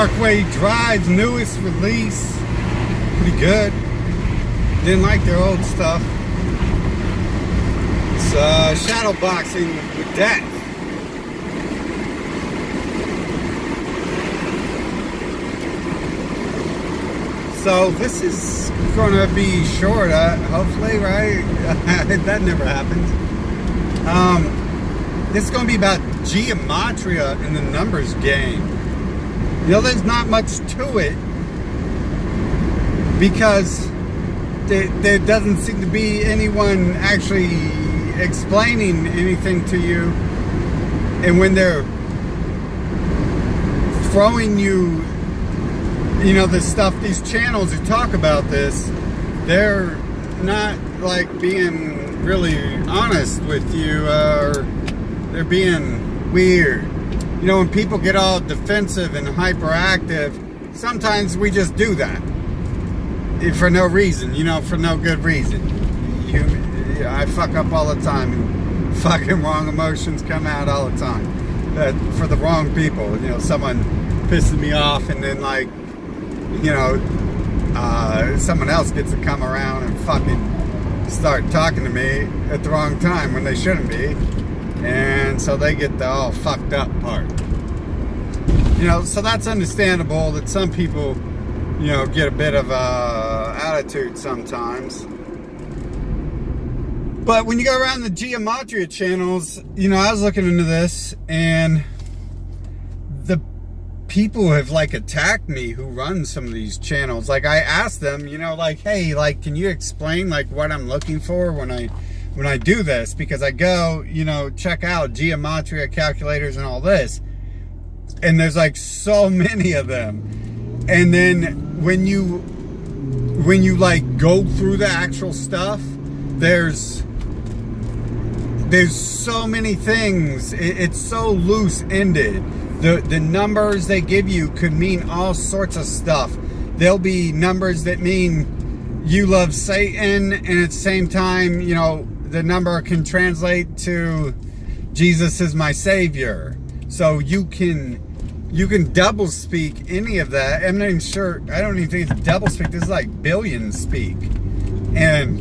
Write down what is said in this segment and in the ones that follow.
Parkway Drive's newest release. Pretty good. Didn't like their old stuff. It's shadow boxing with death. So this is going to be short, hopefully, right? That never happens. This is going to be about Gematria in the numbers game. You know, there's not much to it because there doesn't seem to be anyone actually explaining anything to you. And when they're throwing you, you know, this stuff, these channels who talk about this, they're not like being really honest with you, or they're being weird. You know, when people get all defensive and hyperactive, sometimes we just do that for no reason, you know, for no good reason. I fuck up all the time, and fucking wrong emotions come out all the time for the wrong people. You know, someone pisses me off, and then, like, you know, someone else gets to come around and fucking start talking to me at the wrong time when they shouldn't be. And so they get the all fucked up part. You know, so that's understandable that some people, you know, get a bit of a attitude sometimes. But when you go around the Gematria channels, you know, I was looking into this, and the people have like attacked me who run some of these channels. Like, I asked them, you know, like, hey, like, can you explain like what I'm looking for when I do this? Because I go, you know, check out Gematria calculators and all this, and there's like so many of them. And then when you like go through the actual stuff, there's so many things. It's so loose-ended. The numbers they give you could mean all sorts of stuff. There'll be numbers that mean you love Satan, and at the same time, you know, the number can translate to Jesus is my Savior. So you can double speak any of that. I'm not even sure. I don't even think it's double speak. This is like billion speak, and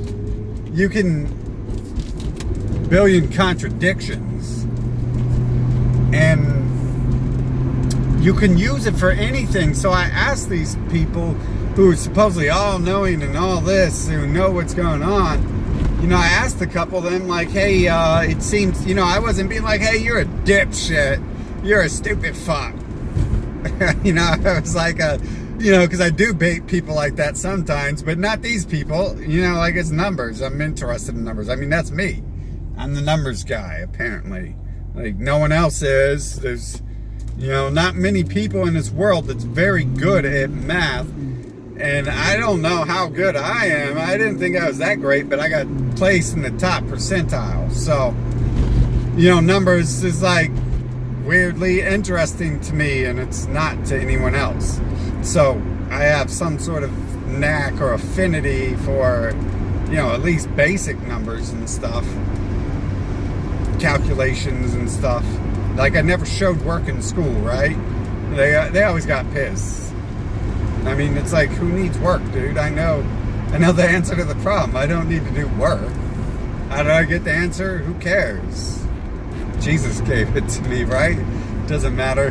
you can billion contradictions, and you can use it for anything. So I asked these people who are supposedly all knowing and all this, who know what's going on. You know, I asked a couple of them, like, hey, it seems, you know, I wasn't being like, hey, you're a dipshit, you're a stupid fuck. You know, I was like, you know, because I do bait people like that sometimes, but not these people. You know, like, it's numbers. I'm interested in numbers. I mean, that's me. I'm the numbers guy, apparently. Like, no one else is. There's, you know, not many people in this world that's very good at math. And I don't know how good I am. I didn't think I was that great, but I got placed in the top percentile. So, you know, numbers is like weirdly interesting to me, and it's not to anyone else. So I have some sort of knack or affinity for, you know, at least basic numbers and stuff, calculations and stuff. Like, I never showed work in school, right? They always got pissed. I mean, it's like, who needs work, dude? I know the answer to the problem. I don't need to do work. How did I get the answer? Who cares? Jesus gave it to me, right? Doesn't matter.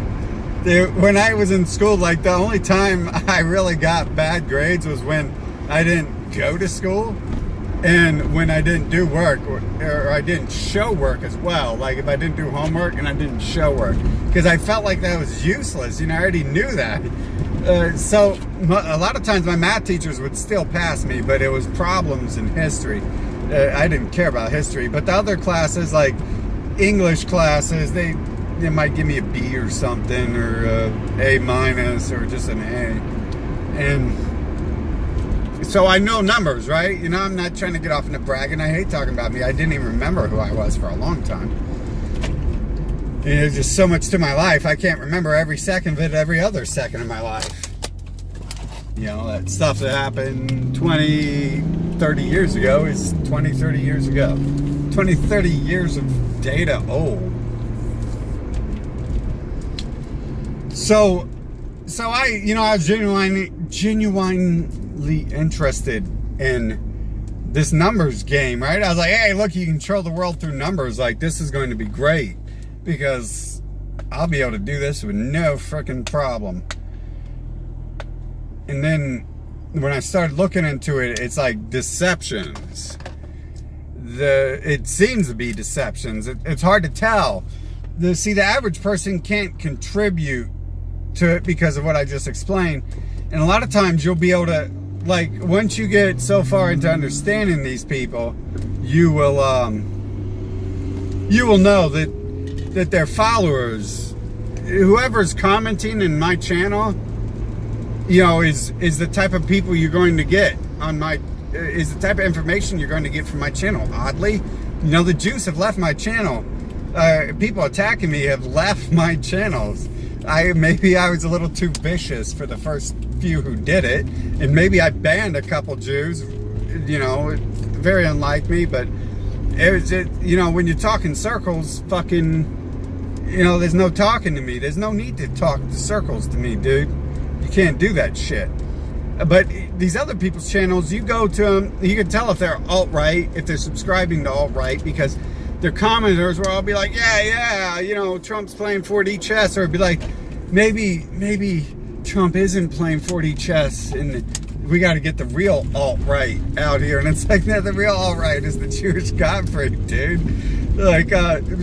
When I was in school, like, the only time I really got bad grades was when I didn't go to school, and when I didn't do work, or I didn't show work as well. Like, if I didn't do homework and I didn't show work, because I felt like that was useless. You know, I already knew that. So a lot of times my math teachers would still pass me, but it was problems in history. I didn't care about history, but the other classes, like English classes, they might give me a B or something, or A minus, or just an A. And so I know numbers, right? You know, I'm not trying to get off into bragging. I hate talking about me. I didn't even remember who I was for a long time. And there's just so much to my life. I can't remember every second of it, every other second of my life. You know, that stuff that happened 20, 30 years ago is 20, 30 years ago. 20, 30 years of data old. So so I was genuinely interested in this numbers game, right? I was like, hey, look, you can control the world through numbers. Like, this is going to be great because I'll be able to do this with no freaking problem. And then when I started looking into it, it's like deceptions. It seems to be deceptions. It's hard to tell. The average person can't contribute to it because of what I just explained. And a lot of times you'll be able to, like, once you get so far into understanding these people, you will know that their followers, whoever's commenting in my channel, is the type of people you're going to get on my, is the type of information you're going to get from my channel. Oddly, the Jews have left my channel. People attacking me have left my channels. Maybe I was a little too vicious for the first few who did it, and maybe I banned a couple Jews, very unlike me, but when you're talking circles, fucking, there's no talking to me. There's no need to talk circles to me, dude. You can't do that shit. But these other people's channels, you go to them, you can tell if they're alt-right, if they're subscribing to alt-right, because their commenters will all be like, yeah, Trump's playing 4D chess, or it'd be like, maybe Trump isn't playing 4D chess, and we got to get the real alt-right out here. And it's like, no, the real alt-right is the Jewish Godfrey, dude. Like,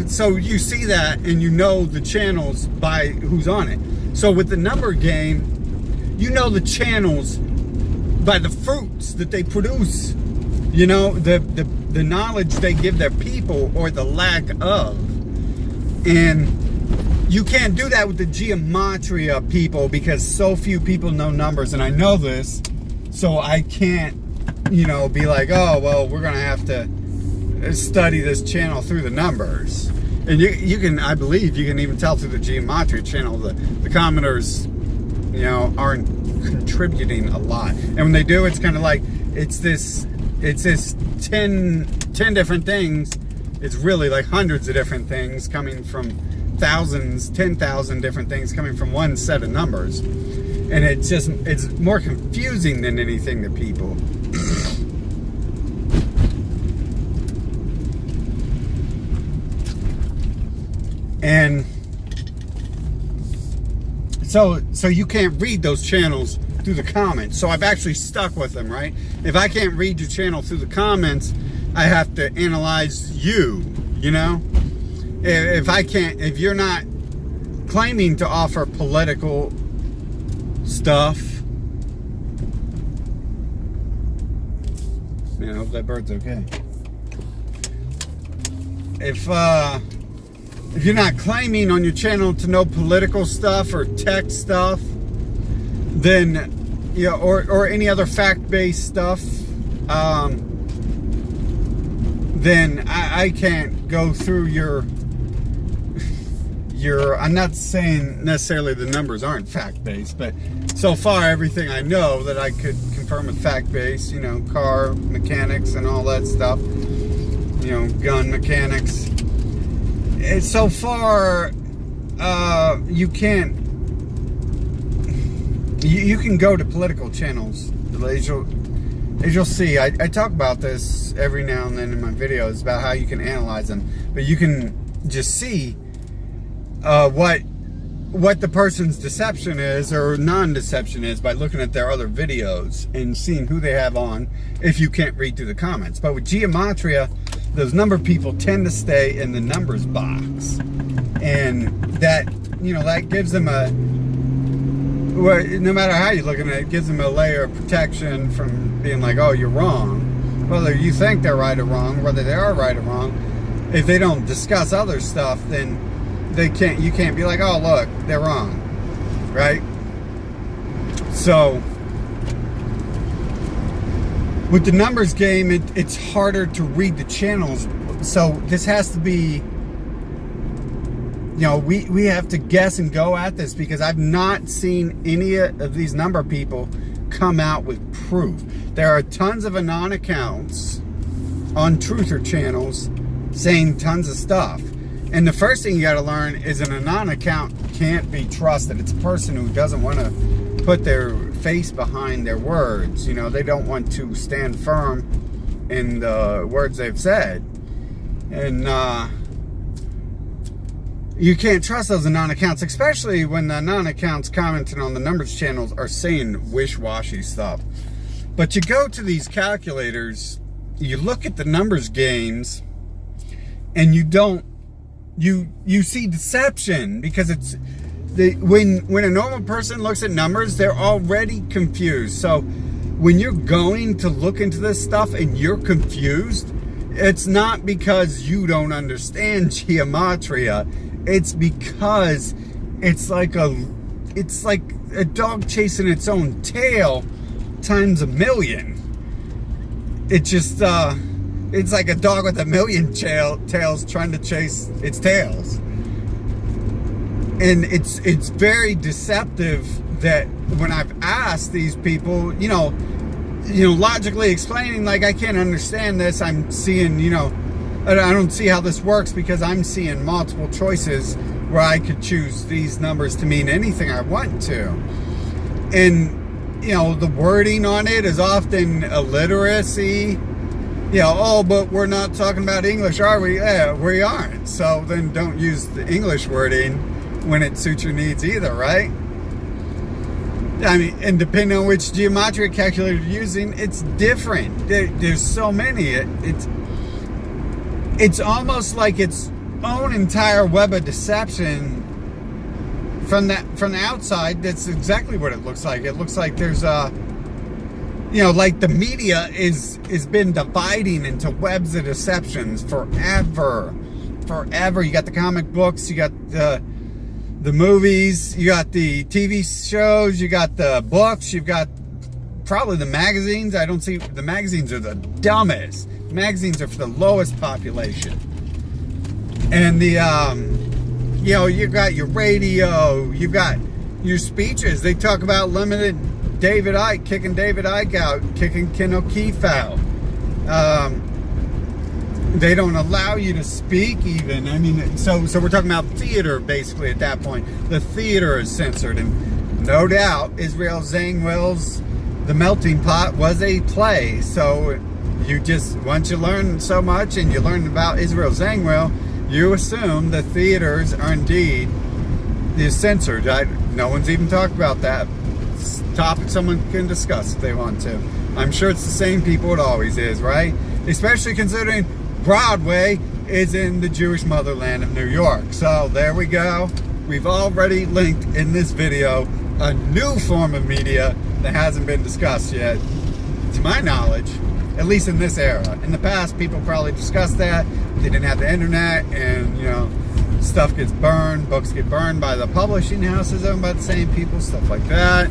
so you see that, and you know the channels by who's on it. So with the number game, you know the channels by the fruits that they produce. The knowledge they give their people, or the lack of. And you can't do that with the Gematria people, because so few people know numbers, and I know this, so I can't, be like, oh, well, we're gonna have to study this channel through the numbers. And you can, I believe, you can even tell through the Gematria channel, the commenters, aren't contributing a lot. And when they do, it's kind of like, it's this 10 different things. It's really like hundreds of different things coming from thousands, 10,000 different things coming from one set of numbers. And it's more confusing than anything to people. And so you can't read those channels through the comments. So I've actually stuck with them, right? If I can't read your channel through the comments, I have to analyze you, if you're not claiming to offer political stuff, I hope that bird's okay. If you're not claiming on your channel to know political stuff or tech stuff, then, or any other fact-based stuff, then I can't go through your, I'm not saying necessarily the numbers aren't fact-based, but so far everything I know that I could confirm with fact-based, car mechanics and all that stuff, gun mechanics. And so far, you can't, you can go to political channels, as you'll see. I talk about this every now and then in my videos about how you can analyze them, but you can just see what the person's deception is or non-deception is by looking at their other videos and seeing who they have on if you can't read through the comments. But with Gematria, those number people tend to stay in the numbers box, and that that gives them a, well, no matter how you look at it, it gives them a layer of protection from being like, oh, you're wrong, whether you think they're right or wrong, whether they are right or wrong. If they don't discuss other stuff, then you can't be like, oh, look, they're wrong, right? So with the numbers game, it's harder to read the channels. So this has to be, we have to guess and go at this, because I've not seen any of these number people come out with proof. There are tons of anon accounts on truther channels saying tons of stuff. And the first thing you got to learn is an anon account can't be trusted. It's a person who doesn't want to put their face behind their words. You know, they don't want to stand firm in the words they've said. And you can't trust those non-accounts, especially when the non-accounts commenting on the numbers channels are saying wish-washy stuff. But you go to these calculators, you look at the numbers games, and you see deception, because it's when a normal person looks at numbers, they're already confused. So when you're going to look into this stuff and you're confused, it's not because you don't understand Gematria. It's because it's like a dog chasing its own tail times a million. It just it's like a dog with a million tails trying to chase its tails. And it's very deceptive that when I've asked these people, you know, logically explaining, like, I can't understand this. I'm seeing, I don't see how this works, because I'm seeing multiple choices where I could choose these numbers to mean anything I want to. And, the wording on it is often illiteracy. Oh, but we're not talking about English, are we? Yeah, we aren't. So then don't use the English wording when it suits your needs either, right? I mean, and depending on which Gematria calculator you're using, it's different. There's so many. It's almost like its own entire web of deception. From the outside, that's exactly what it looks like. It looks like there's like the media is been dividing into webs of deceptions forever. You got the comic books, you got the movies, you got the TV shows, you got the books, you've got probably the magazines. I don't see, the magazines are the dumbest. Magazines are for the lowest population. And the you got your radio, you've got your speeches. They talk about limited David Icke, kicking David Icke out, kicking Ken O'Keefe out. They don't allow you to speak even. I mean, so we're talking about theater basically at that point. The theater is censored, and no doubt Israel Zangwill's The Melting Pot was a play. So you just, once you learn so much and you learn about Israel Zangwill, you assume the theaters are indeed censored. No one's even talked about that. It's a topic someone can discuss if they want to. I'm sure it's the same people it always is, right? Especially considering Broadway is in the Jewish motherland of New York. So there we go. We've already linked in this video a new form of media that hasn't been discussed yet, to my knowledge, at least in this era. In the past, people probably discussed that. They didn't have the internet, and stuff gets burned, books get burned by the publishing houses owned by the same people, stuff like that.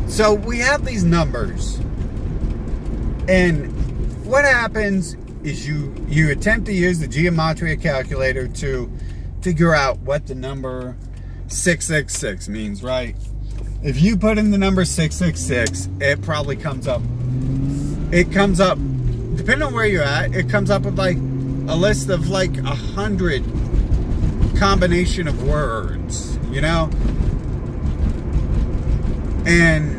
So we have these numbers, and what happens is you attempt to use the Gematria calculator to figure out what the number 666 means, right? If you put in the number 666, it probably comes up. It comes up, depending on where you're at, it comes up with like a list of like 100 combination of words, And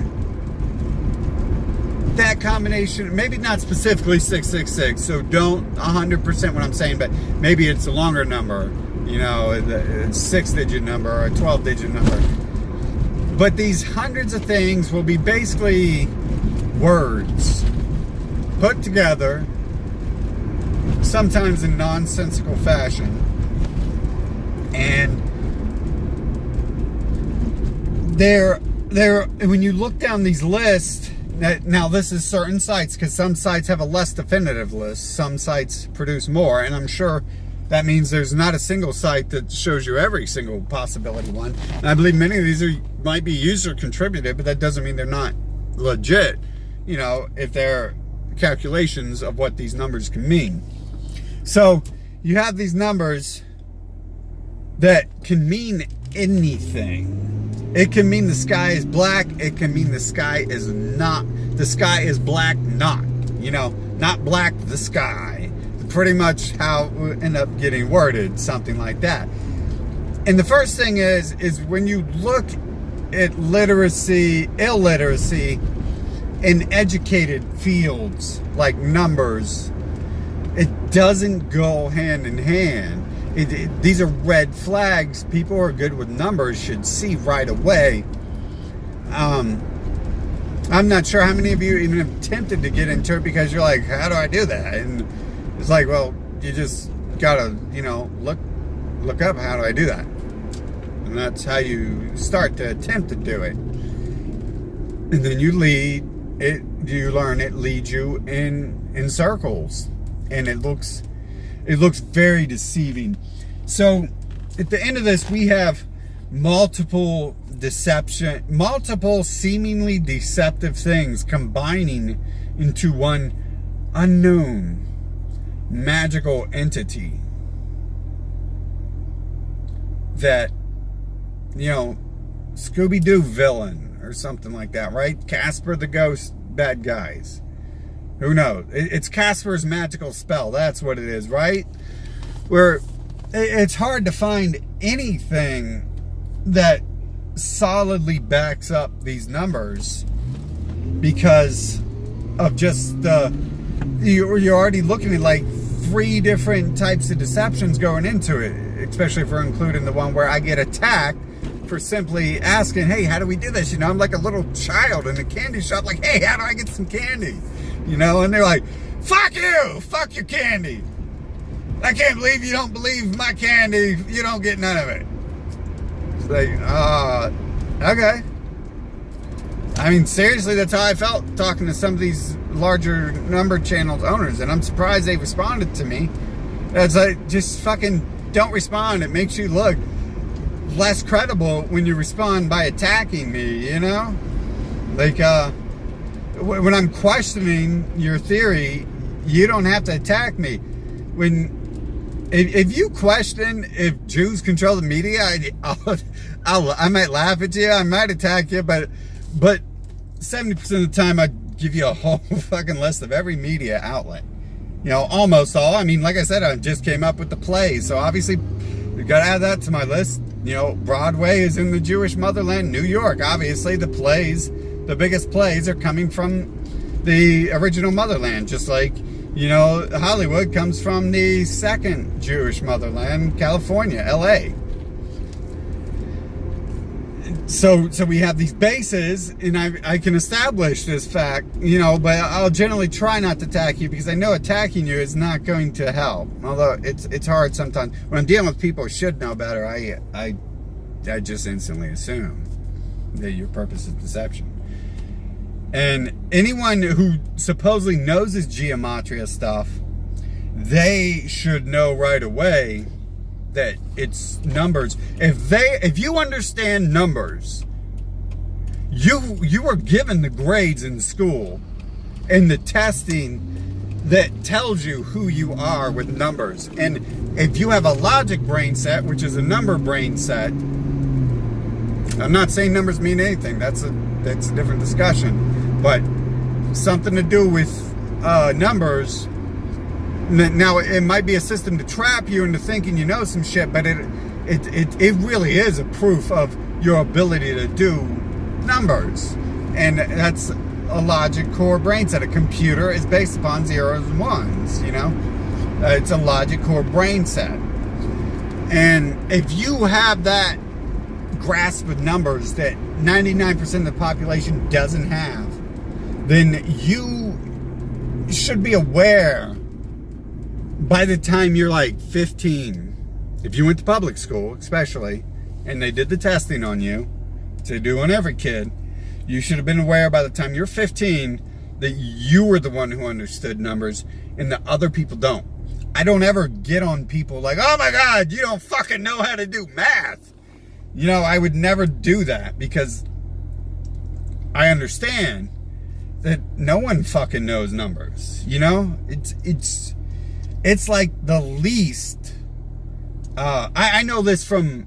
that combination, maybe not specifically 666, so don't 100% what I'm saying, but maybe it's a longer number, a 6-digit number or a 12-digit number. But these hundreds of things will be basically words put together, sometimes in nonsensical fashion. And when you look down these lists, now this is certain sites, because some sites have a less definitive list, some sites produce more, and I'm sure that means there's not a single site that shows you every single possibility one. And I believe many of these might be user contributed, but that doesn't mean they're not legit, if they're calculations of what these numbers can mean. So you have these numbers that can mean anything. It can mean the sky is black. It can mean the sky is black, not black the sky. The pretty much how it would end up getting worded, something like that. And the first thing is when you look at literacy, illiteracy in educated fields like numbers, it doesn't go hand in hand. These are red flags. People who are good with numbers should see right away. I'm not sure how many of you even have attempted to get into it because you're like, how do I do that? And it's like, well, you just gotta, look up, how do I do that? And that's how you start to attempt to do it. And then you learn it leads you in circles. And it looks very deceiving. So at the end of this, we have multiple seemingly deceptive things combining into one unknown magical entity that, Scooby-Doo villain or something like that, right? Casper the Ghost bad guys. Who knows? It's Casper's magical spell. That's what it is, right? Where it's hard to find anything that solidly backs up these numbers because of just you're already looking at like 3 different types of deceptions going into it, especially if we're including the one where I get attacked for simply asking, hey, how do we do this? I'm like a little child in a candy shop, like, hey, how do I get some candy? And they're like, fuck you, fuck your candy. I can't believe you don't believe my candy. You don't get none of it. It's like, okay. I mean, seriously, that's how I felt talking to some of these larger number channels owners, and I'm surprised they responded to me. It's like, just fucking don't respond. It makes you look less credible when you respond by attacking me, Like, when I'm questioning your theory, you don't have to attack me. If you question if Jews control the media, I might laugh at you, I might attack you, but 70% of the time I give you a whole fucking list of every media outlet. Almost all. I mean, like I said, I just came up with the plays, so obviously we got to add that to my list. Broadway is in the Jewish motherland, New York. Obviously, the biggest plays are coming from the original motherland, just like, Hollywood comes from the second Jewish motherland, California, LA. So we have these bases, and I can establish this fact, but I'll generally try not to attack you because I know attacking you is not going to help. Although it's hard sometimes. When I'm dealing with people who should know better, I just instantly assume that your purpose is deception. And anyone who supposedly knows this Gematria stuff, they should know right away that it's numbers. If you understand numbers, you were given the grades in school and the testing that tells you who you are with numbers. And if you have a logic brain set, which is a number brain set, I'm not saying numbers mean anything. That's a different discussion. But something to do with numbers. Now, it might be a system to trap you into thinking you know some shit, but it really is a proof of your ability to do numbers. And that's a logic core brain set. A computer is based upon zeros and ones, it's a logic core brain set. And if you have that grasp of numbers that 99% of the population doesn't have, then you should be aware by the time you're like 15, if you went to public school especially, and they did the testing on you, to do on every kid, you should have been aware by the time you're 15 that you were the one who understood numbers and the other people don't. I don't ever get on people like, oh my God, you don't fucking know how to do math. I would never do that because I understand that no one fucking knows numbers. It's like the least. I know this from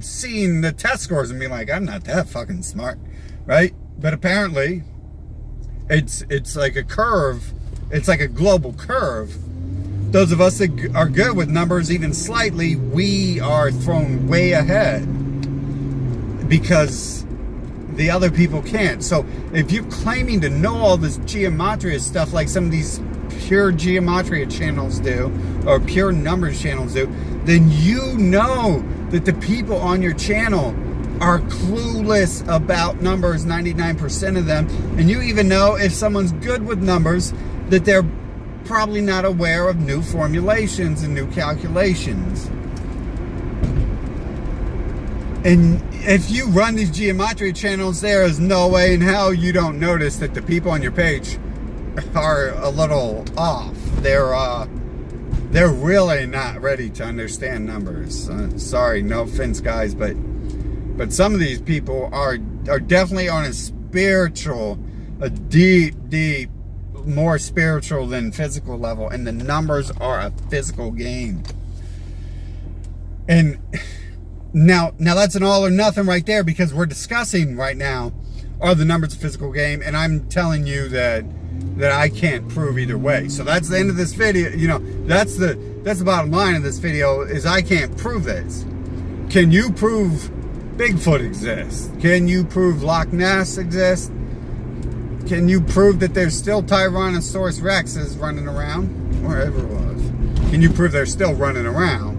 seeing the test scores and being like, I'm not that fucking smart, right? But apparently, it's like a curve. It's like a global curve those of us that are good with numbers even slightly, we are thrown way ahead because the other people can't. So if you're claiming to know all this Gematria stuff like some of these pure Gematria channels do, or pure numbers channels do, then you know that the people on your channel are clueless about numbers, 99% of them. And you even know if someone's good with numbers, that they're probably not aware of new formulations and new calculations. And if you run these Gematria channels, there is no way in hell you don't notice that the people on your page are a little off. They're really not ready to understand numbers. Sorry, no offense, guys, but some of these people are definitely on a spiritual, a deep, more spiritual than physical level, and the numbers are a physical game. And now that's an all or nothing right there, because we're discussing right now, are the numbers a physical game? And I'm telling you that I can't prove either way. So that's the end of this video. You know, that's the bottom line of this video, is I can't prove this. Can you prove Bigfoot exists? Can you prove Loch Ness exists? Can you prove that there's still Tyrannosaurus Rexes running around? Wherever it was. Can you prove they're still running around?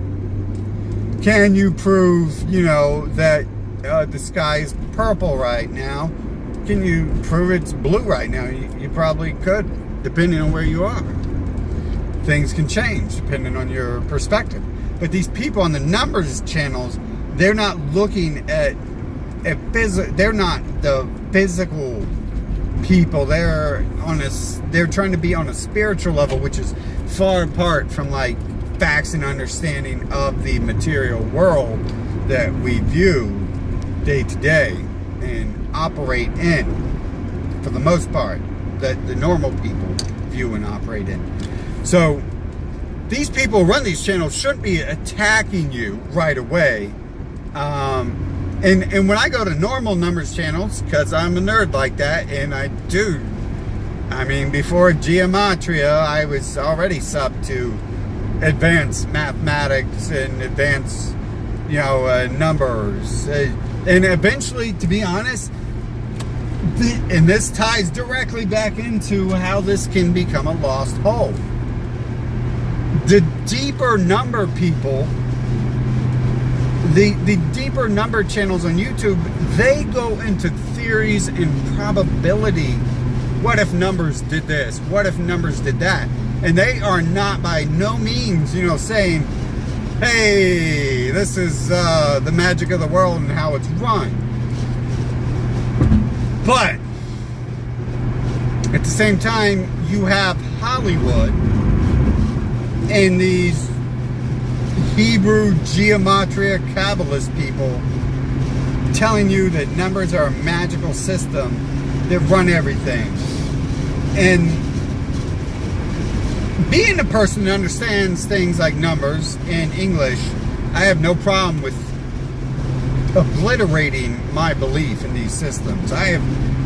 Can you prove, you know, that the sky is purple right now? Can you prove it's blue right now? You probably could, depending on where you are. Things can change depending on your perspective. But these people on the numbers channels, they're not looking at they're not the physical people. They're trying to be on a spiritual level, which is far apart from like facts and understanding of the material world that we view day to day and operate in, for the most part, that the normal people view and operate in. So these people who run these channels shouldn't be attacking you right away. And when I go to normal numbers channels, because I'm a nerd like that, and I mean, before Gematria, I was already sub to advanced mathematics and advanced, you know, numbers. And eventually, to be honest, and this ties directly back into how this can become a lost whole. The deeper number people, the deeper number channels on YouTube, they go into theories and probability. What if numbers did this? What if numbers did that? And they are not by no means, you know, saying, hey, this is the magic of the world and how it's run. But at the same time, you have Hollywood and these Hebrew Gematria Kabbalist people telling you that numbers are a magical system that run everything. And being a person that understands things like numbers and English, I have no problem with obliterating my belief in these systems. I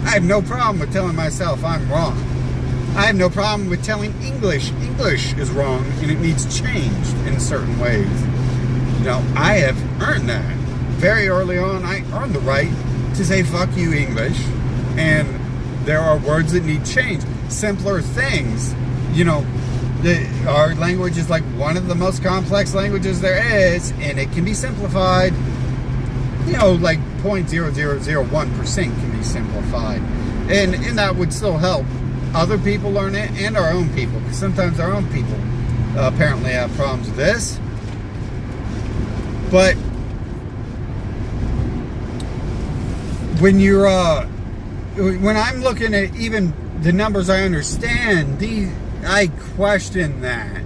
have no problem with telling myself I'm wrong. I have no problem with telling English is wrong and it needs changed in certain ways. You know, I have earned that. Very early on, I earned the right to say fuck you English, and there are words that need change. Simpler things, you know, our language is like one of the most complex languages there is, and it can be simplified. You know, like 0.0001% can be simplified, and that would still help other people learn it and our own people, because sometimes our own people apparently have problems with this. But when I'm looking at even the numbers I understand, I question that.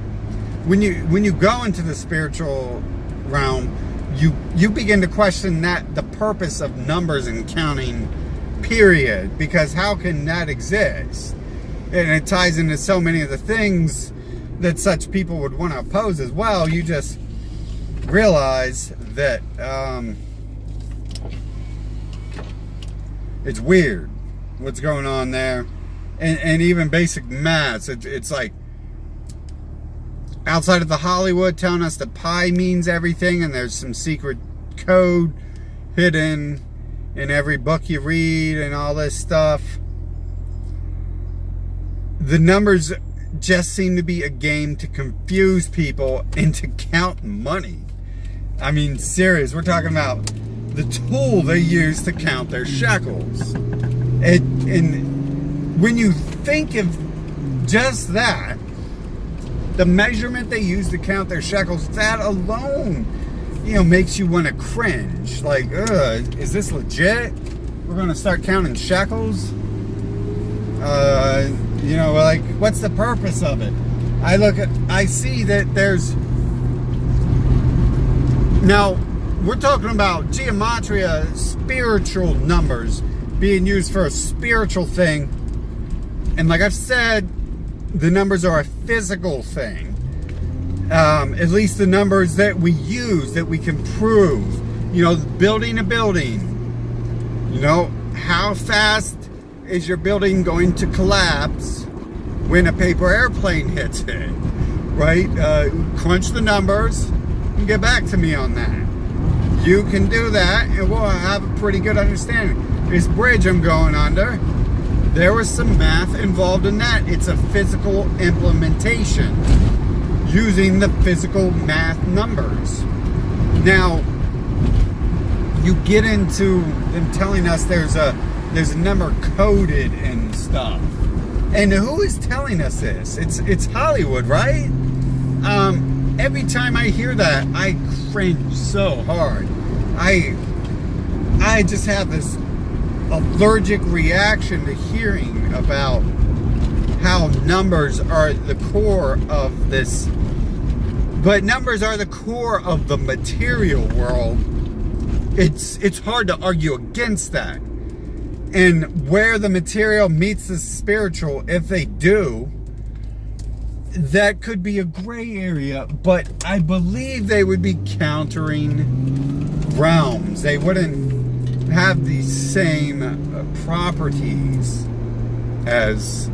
When you go into the spiritual realm, you begin to question that the purpose of numbers and counting, period. Because how can that exist? And it ties into so many of the things that such people would want to oppose as well. You just realize that it's weird what's going on there. And even basic maths, it's like, outside of the Hollywood telling us that pi means everything and there's some secret code hidden in every book you read and all this stuff. The numbers just seem to be a game to confuse people and to count money. I mean, serious, we're talking about the tool they use to count their shekels. And when you think of just that, the measurement they use to count their shekels, that alone, makes you want to cringe. Like, is this legit? We're going to start counting shekels? Like, what's the purpose of it? I see that there's... Now, we're talking about Gematria, spiritual numbers being used for a spiritual thing. And like I've said, the numbers are a physical thing. At least the numbers that we use, that we can prove. Building a building. How fast is your building going to collapse when a paper airplane hits it? Right? Crunch the numbers and get back to me on that. You can do that and we'll have a pretty good understanding. This bridge I'm going under, there was some math involved in that. It's a physical implementation using the physical math numbers. Now, you get into them telling us there's a number coded and stuff. And who is telling us this? It's Hollywood, right? Every time I hear that, I cringe so hard. I just have this allergic reaction to hearing about how numbers are the core of this. But numbers are the core of the material world. It's hard to argue against that. And where the material meets the spiritual, if they do, that could be a gray area, but I believe they would be countering realms. They wouldn't have the same properties as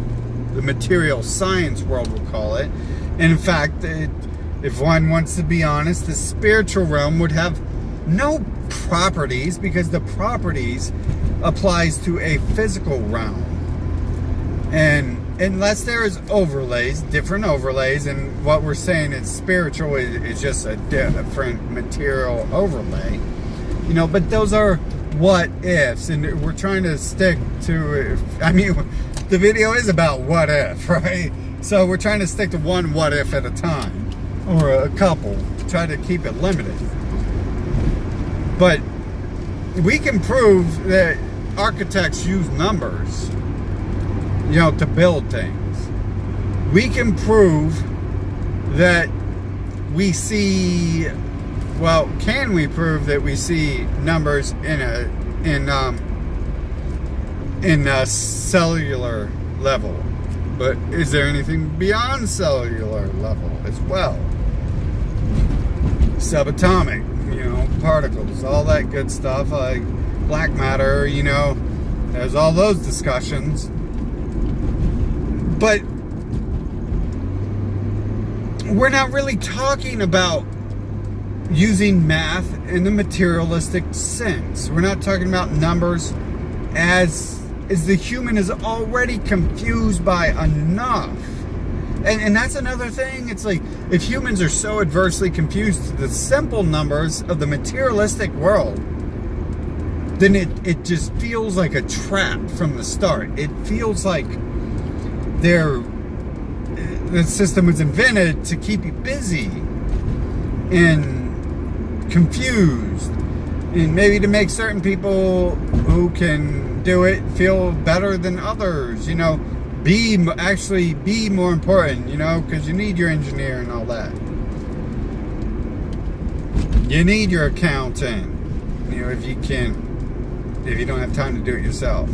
the material science world would call it. And in fact, if one wants to be honest, the spiritual realm would have no properties because the properties applies to a physical realm. And unless there is overlays, different overlays, and what we're saying is spiritual is just a different material overlay, but those are what ifs, and we're trying to stick to, the video is about what if, right? So we're trying to stick to one what if at a time, or a couple, try to keep it limited. But we can prove that architects use numbers, to build things. We can prove that we see, can we prove that we see numbers in a cellular level? But is there anything beyond cellular level as well? Subatomic, particles, all that good stuff, like black matter, there's all those discussions. But we're not really talking about using math in the materialistic sense. We're not talking about numbers as the human is already confused by enough. And that's another thing. It's like, if humans are so adversely confused to the simple numbers of the materialistic world, then it just feels like a trap from the start. It feels like the system was invented to keep you busy and confused, and maybe to make certain people who can do it feel better than others, be more important, because you need your engineer and all that. You need your accountant, if you don't have time to do it yourself.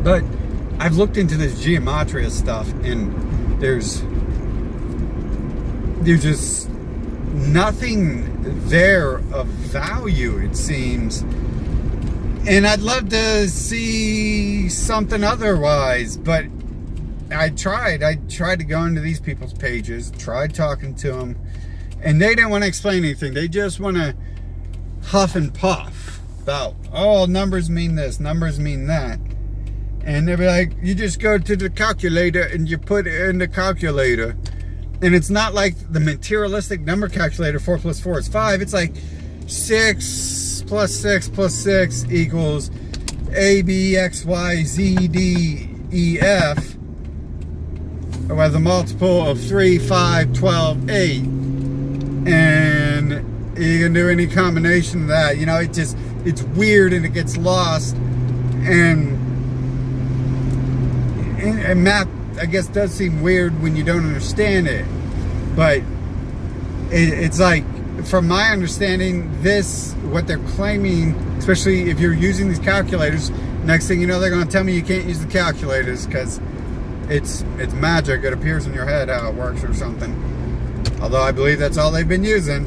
But I've looked into this Gematria stuff, and there's just nothing there of value, it seems. And I'd love to see something otherwise, but I tried to go into these people's pages, tried talking to them, and they didn't want to explain anything. They just want to huff and puff about, oh, numbers mean this, numbers mean that. And they'll be like, you just go to the calculator and you put it in the calculator. And it's not like the materialistic number calculator, 4 plus 4 is 5. It's like 6 plus 6 plus 6 equals A, B, X, Y, Z, D, E, F. With a multiple of 3, 5, 12, 8. And you can do any combination of that. You know, it's weird and it gets lost. And math, I guess, does seem weird when you don't understand it. But it's like, from my understanding, what they're claiming, especially if you're using these calculators, next thing you know, they're going to tell me you can't use the calculators because it's magic. It appears in your head how it works or something. Although I believe that's all they've been using.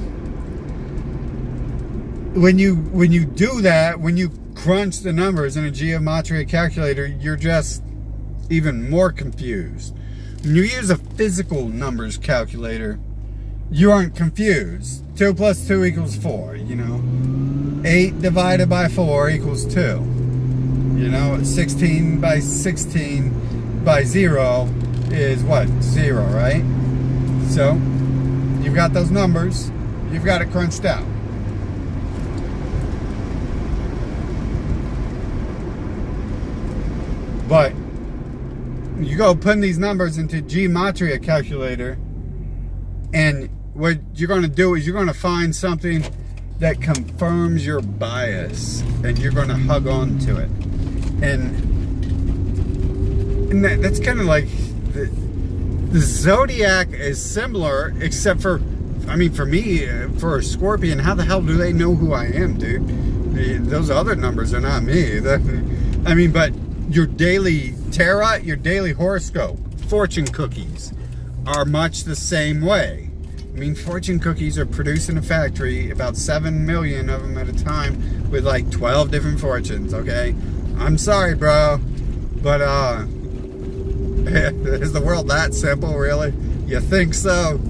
When you do that, when you crunch the numbers in a Gematria calculator, you're just even more confused. When you use a physical numbers calculator, you aren't confused. 2 plus 2 equals 4, you know. 8 divided by 4 equals 2. You know, 16 by 16 by 0 is what? 0, right? So, you've got those numbers. You've got it crunched out. But you go putting these numbers into Gematria calculator, and what you're going to do is you're going to find something that confirms your bias, and you're going to hug on to it. And that's kind of like the zodiac is similar, except for, I mean, for me, for a Scorpion, how the hell do they know who I am, dude? Those other numbers are not me. I mean, but your daily tarot, your daily horoscope, fortune cookies are much the same way. I mean, fortune cookies are produced in a factory, about 7 million of them at a time, with like 12 different fortunes, okay? I'm sorry, bro, but is the world that simple, really? You think so?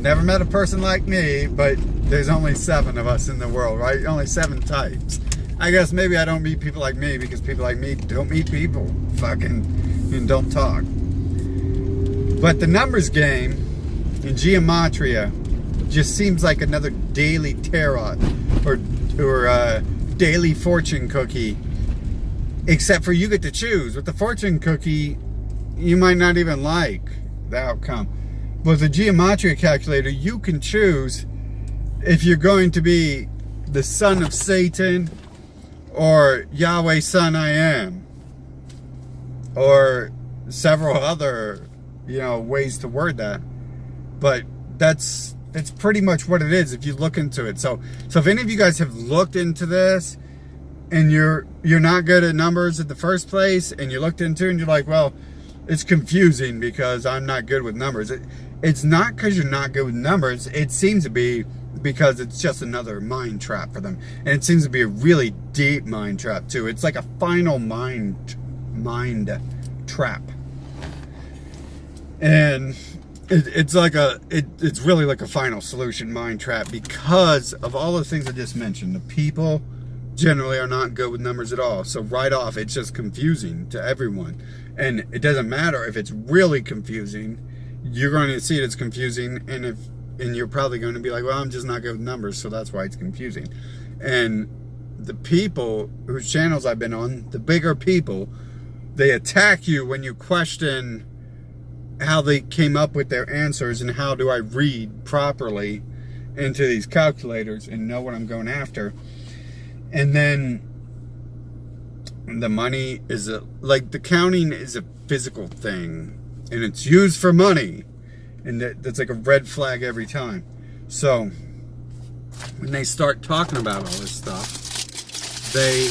Never met a person like me, but there's only 7 of us in the world, right? Only 7 types. I guess maybe I don't meet people like me because people like me don't meet people, and don't talk. But the numbers game in Gematria just seems like another daily tarot or daily fortune cookie, except for you get to choose. With the fortune cookie, you might not even like the outcome. But the Gematria calculator, you can choose if you're going to be the son of Satan, or Yahweh Son I Am, or several other, ways to word that. But it's pretty much what it is if you look into it. So if any of you guys have looked into this and you're not good at numbers in the first place, and you looked into it and you're like, well, it's confusing because I'm not good with numbers. It's not because you're not good with numbers. It seems to be because it's just another mind trap for them. And it seems to be a really deep mind trap too. It's like a final mind trap. And it's really like a final solution mind trap because of all the things I just mentioned. The people generally are not good with numbers at all. So right off, it's just confusing to everyone. And it doesn't matter if it's really confusing. You're going to see it as confusing, and you're probably going to be like, well, I'm just not good with numbers, so that's why it's confusing. And the people whose channels I've been on, the bigger people, they attack you when you question how they came up with their answers and how do I read properly into these calculators and know what I'm going after. And then the money is the counting is a physical thing, and it's used for money, and that's like a red flag every time. So when they start talking about all this stuff, they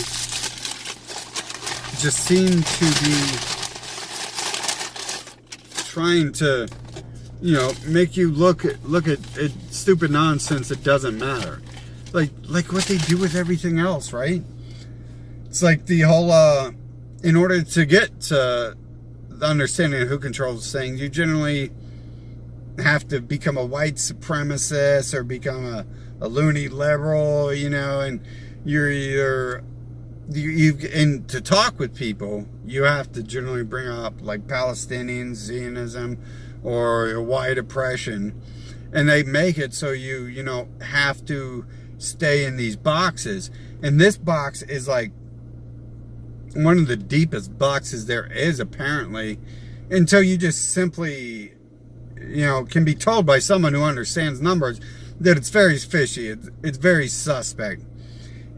just seem to be trying to, make you look at stupid nonsense that doesn't matter, like what they do with everything else, right? It's like the whole in order to get to the understanding of who controls things, you generally have to become a white supremacist or become a loony liberal, you know, and you're either and to talk with people, you have to generally bring up like Palestinian Zionism or white oppression, and they make it so you know have to stay in these boxes. And this box is like one of the deepest boxes there is, apparently, until you just simply, you know, can be told by someone who understands numbers that it's very fishy, it's very suspect.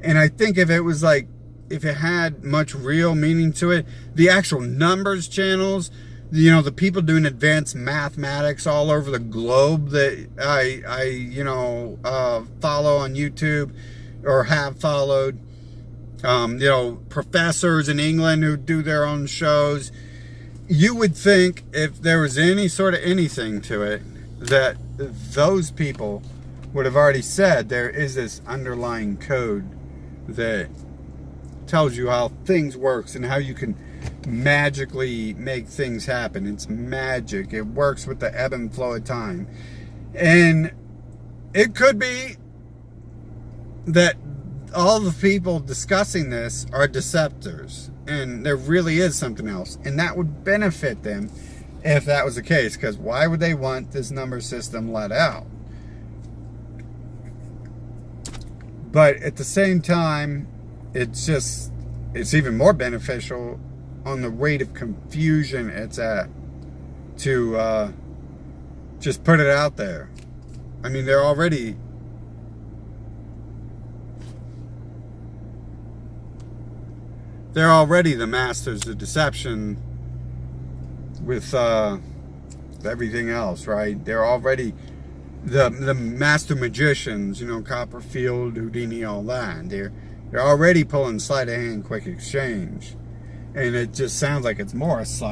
And I think if it was like, if it had much real meaning to it, the actual numbers channels, you know, the people doing advanced mathematics all over the globe that I you know, follow on YouTube or have followed, you know, professors in England who do their own shows, you would think if there was any sort of anything to it, that those people would have already said there is this underlying code that tells you how things works and how you can magically make things happen. It's magic. It works with the ebb and flow of time. And it could be that all the people discussing this are deceptors and there really is something else, and that would benefit them if that was the case, because why would they want this number system let out? But at the same time, it's even more beneficial on the rate of confusion it's at to just put it out there. I mean, they're already the masters of deception with everything else, right? They're already the master magicians, you know, Copperfield, Houdini, all that. They're already pulling sleight of hand quick exchange. And it just sounds like it's more a sleight